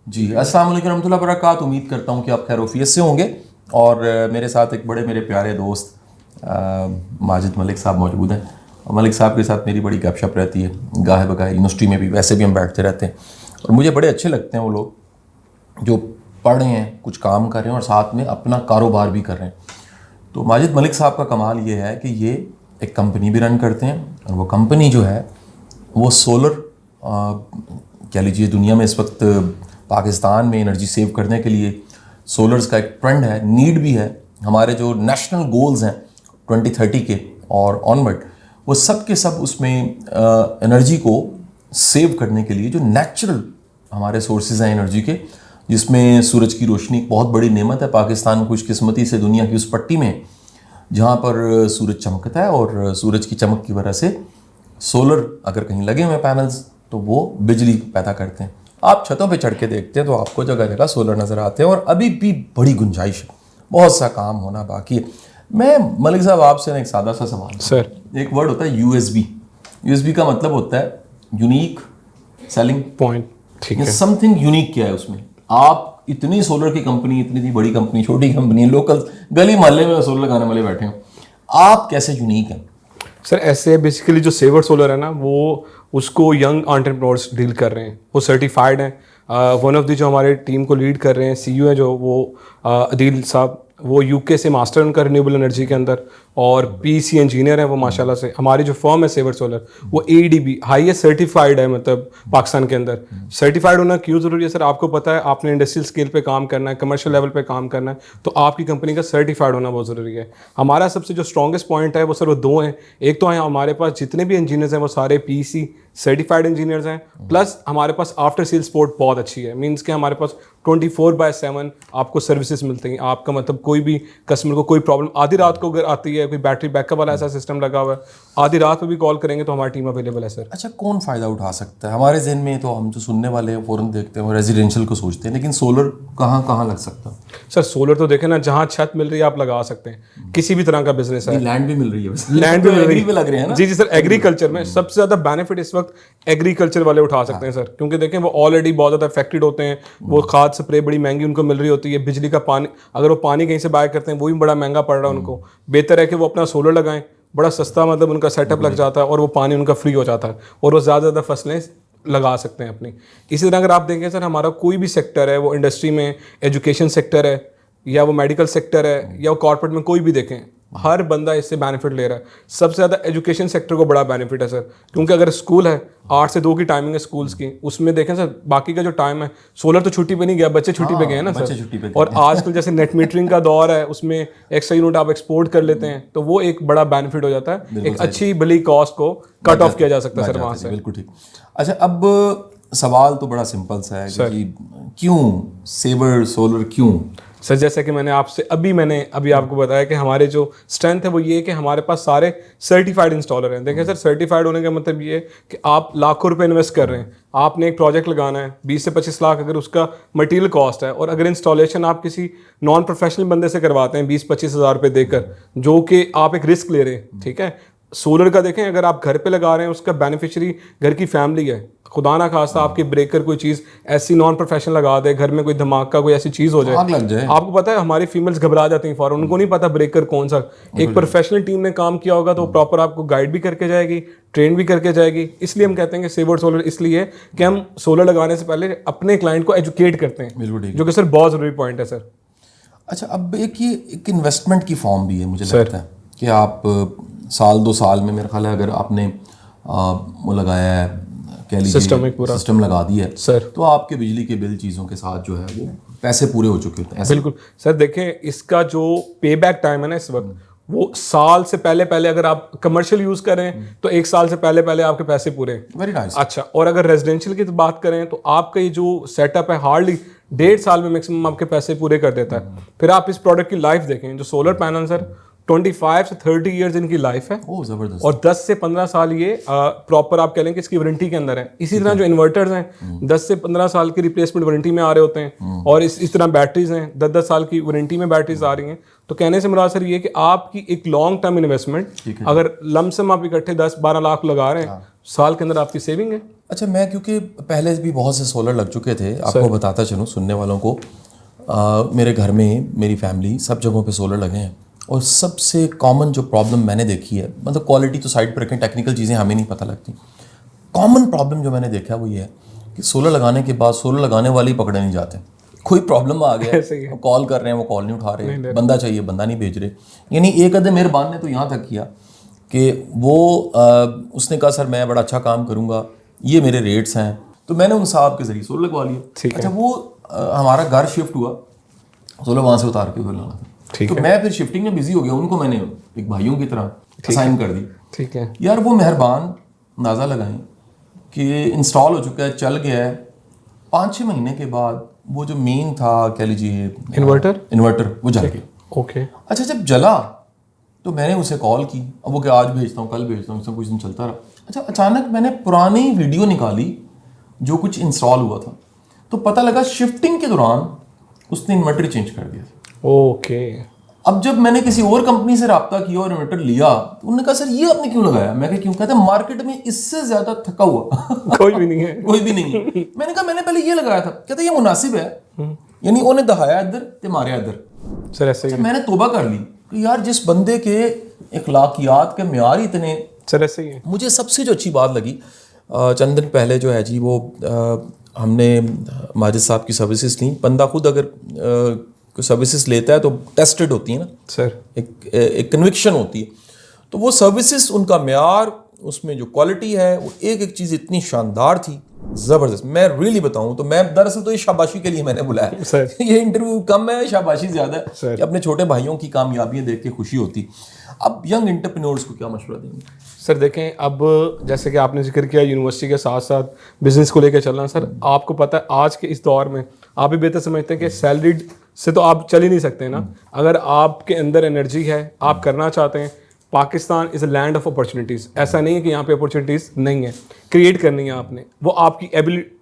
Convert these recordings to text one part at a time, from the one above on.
जी, अस्सलाम वालेकुम रहमतुल्लाहि व बरकातहू। उम्मीद करता हूँ कि आप खैर-ओ-आफियत से होंगे। और मेरे साथ एक बड़े मेरे प्यारे दोस्त माजिद मलिक साहब मौजूद हैं। और मलिक साहब के साथ मेरी बड़ी गपशप रहती है, गाहे बगाहे यूनिवर्सिटी में भी, वैसे भी हम बैठते रहते हैं। और मुझे बड़े अच्छे लगते हैं वो लोग जो पढ़ रहे हैं, कुछ काम कर रहे हैं और साथ में अपना कारोबार भी कर रहे हैं। तो माजिद मलिक साहब का कमाल ये है कि ये एक कंपनी भी रन करते हैं, और वो कंपनी जो है वो सोलर, कह लीजिए दुनिया में इस वक्त पाकिस्तान में एनर्जी सेव करने के लिए सोलर्स का एक ट्रेंड है, नीड भी है। हमारे जो नेशनल गोल्स हैं 2030 के और ऑनवर्ड, वो सब के सब उसमें एनर्जी को सेव करने के लिए जो नेचुरल हमारे सोर्सेज हैं एनर्जी के, जिसमें सूरज की रोशनी बहुत बड़ी नेमत है। पाकिस्तान खुशकिस्मती से दुनिया की उस पट्टी में जहाँ पर सूरज चमकता है, और सूरज की चमक की वजह से सोलर अगर कहीं लगे हुए पैनल्स तो वो बिजली पैदा करते हैं। आप छतों पे चढ़ के देखते हैं तो आपको जगह जगह सोलर नज़र आते हैं, और अभी भी बड़ी गुंजाइश है, बहुत सा काम होना बाकी है। मैं मलिक साहब आपसे एक सादा सा सवाल सर, एक वर्ड होता है यूएसबी। यूएसबी का मतलब होता है यूनिक सेलिंग पॉइंट। ठीक है, समथिंग यूनिक क्या है उसमें? आप इतनी सोलर की कंपनी, इतनी बड़ी कंपनी, छोटी कंपनी, लोकल गली मोहल्ले में सोलर लगाने वाले बैठे हैं, आप कैसे यूनिक हैं? सर ऐसे बेसिकली जो सेवर सोलर है ना, वो उसको यंग एंटरप्रेन्योर्स डील कर रहे हैं, वो सर्टिफाइड हैं। वन ऑफ द जो हमारे टीम को लीड कर रहे हैं सीईओ है जो, वो अदील साहब, वो यूके से मास्टर उनका रिन्यूएबल एनर्जी के अंदर, और पीसी इंजीनियर है वो माशाल्लाह से। हमारी जो फर्म है सेवर सोलर, वो एडीबी हाईएस्ट सर्टिफाइड है, मतलब पाकिस्तान के अंदर। सर्टिफाइड होना क्यों ज़रूरी है सर? आपको पता है आपने इंडस्ट्रियल स्केल पे काम करना है, कमर्शियल लेवल पे काम करना है, तो आपकी कंपनी का सर्टिफाइड होना बहुत ज़रूरी है। हमारा सबसे जो स्ट्रॉन्गेस्ट पॉइंट है वो सर वो दो हैं। एक तो है हमारे पास जितने भी इंजीनियर्स हैं वो सारे पीसी सर्टिफाइड इंजीनियर्स हैं, प्लस हमारे पास आफ्टर सेल सपोर्ट बहुत अच्छी है। मींस कि हमारे पास 24/7 आपको सर्विसेज मिलती हैं। आपका मतलब कोई भी कस्टमर को कोई प्रॉब्लम आधी रात को अगर आती है, कोई बैटरी बैकअप वाला ऐसा सिस्टम लगा हुआ है, आधी रात में भी कॉल करेंगे तो हमारी टीम अवेलेबल है सर। अच्छा, कौन फ़ायदा उठा सकता है? हमारे जहन में तो हम जो सुनने वाले हैं फ़ौरन देखते हैं, वो रेजिडेंशियल को सोचते हैं, लेकिन सोलर कहाँ कहाँ लग सकता है? सर सोलर तो देखें ना, जहाँ छत मिल रही है आप लगा सकते हैं, किसी भी तरह का बिजनेस है। लैंड भी मिल रही है वैसे। लैंड भी मिल रही एग्री पे लग रहे हैं ना? जी जी सर, एग्रीकल्चर में सबसे ज़्यादा बेनिफिट इस वक्त एग्रीकल्चर वाले उठा सकते हैं सर, क्योंकि देखें वो ऑलरेडी बहुत ज़्यादा अफेक्टेड होते हैं। वो खाद स्प्रे बड़ी महंगी उनको मिल रही होती है, बिजली का पानी अगर वो पानी कहीं से बाय करते हैं वो भी बड़ा महंगा पड़ रहा है उनको। बेहतर है कि वो अपना सोलर लगाएं, बड़ा सस्ता मतलब उनका सेटअप लग जाता है, और वो पानी उनका फ्री हो जाता है, और वो ज़्यादा ज़्यादा फसलें लगा सकते हैं अपनी। इसी तरह अगर आप देखें सर, हमारा कोई भी सेक्टर है, वो इंडस्ट्री में, एजुकेशन सेक्टर है, या वो मेडिकल सेक्टर है, या वो कॉर्पोरेट में कोई भी देखें, हर बंदा इससे बेनिफिट ले रहा है। सबसे ज़्यादा एजुकेशन सेक्टर को बड़ा बेनिफिट है सर, क्योंकि अगर स्कूल है 8 से 2 की टाइमिंग है स्कूल्स की, उसमें देखें सर बाकी का जो टाइम है, सोलर तो छुट्टी पे नहीं गया, बच्चे छुट्टी पे गए हैं ना सर। और आजकल जैसे नेट मीटरिंग का दौर है, उसमें एक्स्ट्रा यूनिट आप एक्सपोर्ट कर लेते हैं, तो वो एक बड़ा बेनिफिट हो जाता है। एक अच्छी भली कॉस्ट को कट ऑफ किया जा सकता है सर वहाँ से। बिल्कुल ठीक। अच्छा, अब सवाल तो बड़ा सिंपल सा है कि क्यों सेवर सोलर, क्यों? सर जैसे कि मैंने अभी आपको बताया कि हमारे जो स्ट्रेंथ है वो ये है कि हमारे पास सारे सर्टिफाइड इंस्टॉलर हैं। देखिए सर, सर्टिफाइड होने का मतलब ये है कि आप लाखों रुपए इन्वेस्ट कर रहे हैं, आपने एक प्रोजेक्ट लगाना है, 20 से 25 लाख अगर उसका मटेरियल कॉस्ट है, और अगर इंस्टॉलेशन आप किसी नॉन प्रोफेशनल बंदे से करवाते हैं 20-25 हज़ार रुपये देकर, जो कि आप एक रिस्क ले रहे हैं, ठीक है। सोलर का देखें, अगर आप घर पे लगा रहे हैं, उसका बेनिफिशियरी घर की फैमिली है। खुदा ना खास्ता आपके ब्रेकर कोई चीज़ ऐसी नॉन प्रोफेशनल लगा दे, घर में कोई धमाका कोई ऐसी चीज़ हो जाए, आग लग जाए, आपको पता है हमारी फीमेल्स घबरा जाती हैं फौरन, उनको नहीं पता ब्रेकर कौन सा। एक प्रोफेशनल टीम ने काम किया होगा तो प्रॉपर आपको गाइड भी करके जाएगी, ट्रेन भी करके जाएगी। इसलिए हम कहते हैं कि सेवर सोलर इसलिए कि हम सोलर लगाने से पहले अपने क्लाइंट को एजुकेट करते हैं, जो कि सर बहुत ज़रूरी पॉइंट है सर। अच्छा, अब एक इन्वेस्टमेंट की फॉर्म भी है, मुझे लगता है कि आप साल 2 साल में, मेरा ख्याल है अगर आपने वो लगाया है, कह लीजिए सिस्टम लगा दिया है सर, तो आपके बिजली के बिल चीज़ों के साथ जो है वो पैसे पूरे हो चुके होते हैं। बिल्कुल सर, देखें इसका जो पे बैक टाइम है ना इस वक्त, वो साल से पहले अगर आप कमर्शियल यूज करें तो 1 साल से पहले आपके पैसे पूरे। Very nice. अच्छा, और अगर रेजिडेंशियल की बात करें तो आपका ये जो सेटअप है हार्डली 1.5 साल में मैक्सिमम आपके पैसे पूरे कर देता है। फिर आप इस प्रोडक्ट की लाइफ देखें, जो सोलर पैनल सर 25 से 30 इयर्स इनकी लाइफ है ओह ज़बरदस्त। और 10 से 15 साल ये प्रॉपर आप कह लें कि इसकी वारंटी के अंदर है। इसी तरह जो इन्वर्टर्स हैं 10 से 15 साल की रिप्लेसमेंट वारंटी में आ रहे होते हैं और इस तरह बैटरीज हैं 10-10 साल की वारंटी में बैटरीज आ रही हैं। तो कहने से मुराद सर ये कि आपकी एक लॉन्ग टर्म इन्वेस्टमेंट अगर लमसम आप इकट्ठे 10-12 लाख लगा रहे हैं साल के अंदर आपकी सेविंग है। अच्छा, मैं क्योंकि पहले भी बहुत से सोलर लग चुके थे, आपको बताता चलूँ सुनने वालों को, मेरे घर में मेरी फैमिली सब जगहों पे सोलर लगे हैं और सबसे कॉमन जो प्रॉब्लम मैंने देखी है, मतलब क्वालिटी तो साइड पर रखें, टेक्निकल चीज़ें हमें नहीं पता लगती, कॉमन प्रॉब्लम जो मैंने देखा है वो ये है कि सोलर लगाने के बाद सोलर लगाने वाले ही पकड़े नहीं जाते। कोई प्रॉब्लम आ गया, कॉल कर रहे हैं, वो कॉल नहीं उठा रहे, बंदा चाहिए बंदा नहीं भेज रहे। यानी एक अदे मेहरबान ने तो यहाँ तक किया कि वो उसने कहा सर मैं बड़ा अच्छा काम करूँगा, ये मेरे रेट्स हैं, तो मैंने उन साहब के जरिए सोलर लगवा लिया। अच्छा, वो हमारा घर शिफ्ट हुआ, सोलर वहाँ से उतार के उधर लाना था, तो मैं फिर शिफ्टिंग में बिजी हो गया, उनको मैंने एक भाइयों की तरह असाइन कर दी। ठीक है यार, वो मेहरबान अंदाज़ा लगाएं कि इंस्टॉल हो चुका है, चल गया है, 5-6 महीने के बाद वो जो मेन था कह लीजिए इन्वर्टर वो जल गया। ओके। अच्छा, जब जला तो मैंने उसे कॉल की, अब वो क्या आज भेजता हूँ कल भेजता हूँ, इसमें कुछ दिन चलता रहा। अच्छा, अचानक मैंने पुरानी वीडियो निकाली जो कुछ इंस्टॉल हुआ था, तो पता लगा शिफ्टिंग के दौरान उसने इन्वर्टर चेंज कर दिया था। ओके। अब जब मैंने किसी और कंपनी से रब्ता किया और इन्वर्टर लिया तो उन्होंने कहा सर ये आपने क्यों लगाया? मैं कहा क्यों? कहते मार्केट में इससे ज्यादा थका हुआ कोई भी नहीं है। कोई भी नहीं है। मैंने कहा मैंने पहले ये लगाया था। कहते ये मुनासिब है, यानी उन्हें दहाया इधर ते मारे इधर। सर ऐसे ही मैंने तोबा कर ली कि यार जिस बंदे के इखलाकियात के म्यार ही इतने, सर ऐसे ही है। मुझे सबसे जो अच्छी बात लगी, चंद दिन पहले जो है जी वो हमने माजिद साहब की सर्विसेज ली। बंदा खुद अगर कोई सर्विसेज लेता है तो टेस्टेड होती है ना सर, एक कन्विक्शन होती है, तो वो सर्विसेज उनका म्यार, उसमें जो क्वालिटी है वो एक एक चीज़ इतनी शानदार थी, ज़बरदस्त। मैं रियली बताऊं तो मैं दरअसल तो ये शाबाशी के लिए मैंने बुलाया सर। ये इंटरव्यू कम है, शाबाशी ज़्यादा है सर। कि अपने छोटे भाइयों की कामयाबियां देख के खुशी होती। अब यंग एंटरप्रेन्योर्स को क्या मशवरा देंगे? सर देखें, अब जैसे कि आपने जिक्र किया यूनिवर्सिटी के साथ साथ बिजनेस को लेकर चलना। सर आपको पता है आज के इस दौर में आप भी बेहतर समझते हैं कि सैलरीड से तो आप चल ही नहीं सकते ना। अगर आपके अंदर एनर्जी है, आप करना चाहते हैं, Pakistan is a land of opportunities. ऐसा नहीं है कि यहाँ पे अपॉर्चुनिटीज़ नहीं है, क्रिएट करनी है आपने। वो आपकी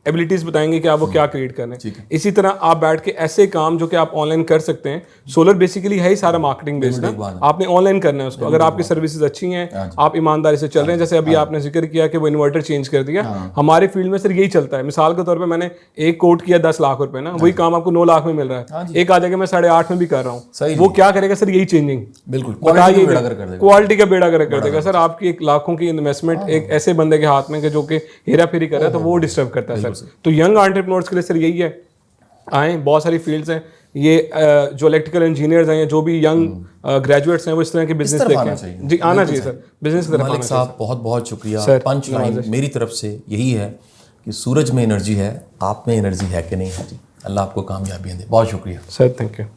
एबिलिटीज़ बताएंगे कि आप वो क्या क्रिएट करने। इसी तरह आप बैठ के ऐसे काम जो कि आप ऑनलाइन कर सकते हैं। सोलर बेसिकली है ही सारा मार्केटिंग बेस्ड है, आपने ऑनलाइन करना है उसको। अगर आपकी सर्विसेज अच्छी हैं, आप ईमानदारी से चल रहे हैं, जैसे अभी आपने जिक्र किया कि वो इन्वर्टर चेंज कर दिया, हमारे फील्ड में सर यही चलता है। मिसाल के तौर पर मैंने एक कोट किया 10 लाख रुपए ना, वही काम आपको 9 लाख में मिल रहा है। एक आ जाएगा मैं 8.5 में भी कर रहा हूँ, वो क्या करेगा सर? यही चेंजिंग, बिल्कुल क्वालिटी का बेड़ा गर्क कर देगा सर। आपकी 1 लाखों की इन्वेस्टमेंट एक ऐसे बंदे के हाथ में जो कि हेरा फेरी कर रहा है, तो वो डिस्टर्ब करता है सर। तो यंग एंटरप्रेन्योर्स के लिए सर यही है, आए, बहुत सारी फील्ड्स हैं। ये जो इलेक्ट्रिकल इंजीनियर्स हैं, जो भी यंग ग्रेजुएट्स हैं, वो इस तरह के बिजनेस देखें जी, आना चाहिए सर बिजनेस की तरफ। मलिक साहब बहुत बहुत शुक्रिया। पंच लाइन मेरी तरफ से यही है कि सूरज में एनर्जी है, आप में एनर्जी है कि नहीं है जी। अल्लाह आपको कामयाबियाँ दे। बहुत शुक्रिया सर, थैंक यू।